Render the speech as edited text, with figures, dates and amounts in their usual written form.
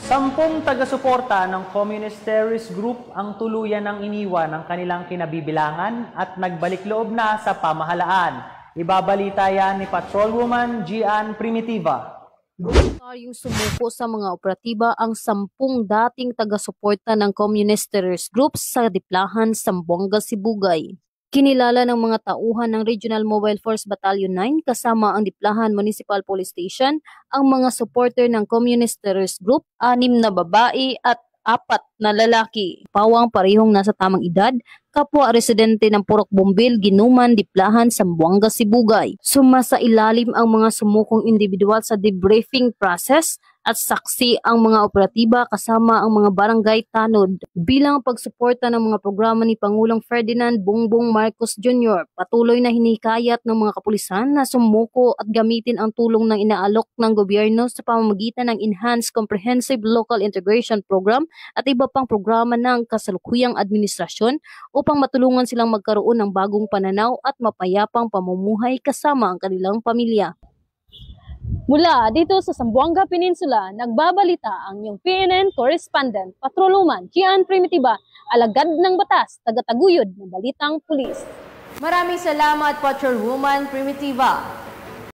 10 taga-suporta ng Communist Terrorist Group ang tuluyan ng iniwan ng kanilang kinabibilangan at nagbalik loob na sa pamahalaan. Ibabalita yan ni Patrolwoman Gian Primitiva. Yung sumuko sa mga operatiba ang 10 dating taga-suporta ng Communist Terrorist Group sa Diplahan, Zamboanga, Sibugay. Kinilala ng mga tauhan ng Regional Mobile Force Battalion 9 kasama ang Diplahan Municipal Police Station ang mga supporter ng Communist Terrorist Group, 6 na babae at 4 na lalaki. Pawang parehong nasa tamang edad, kapwa residente ng Purok Bombil, Ginuman, Diplahan, Zamboanga, Sibugay. Sumasa ilalim ang mga sumukong individual sa debriefing process at saksi ang mga operatiba kasama ang mga barangay tanod bilang pagsuporta ng mga programa ni Pangulong Ferdinand Bongbong Marcos Jr. Patuloy na hinihikayat ng mga kapulisan na sumuko at gamitin ang tulong ng inaalok ng gobyerno sa pamamagitan ng Enhanced Comprehensive Local Integration Program at iba pang programa ng kasalukuyang administrasyon upang matulungan silang magkaroon ng bagong pananaw at mapayapang pamumuhay kasama ang kanilang pamilya. Mula dito sa Zamboanga Peninsula, nagbabalita ang iyong PNN correspondent, Patrolwoman Gian Primitiva, alagad ng batas, tagataguyod ng balitang pulis. Maraming salamat, Patrolwoman Primitiva.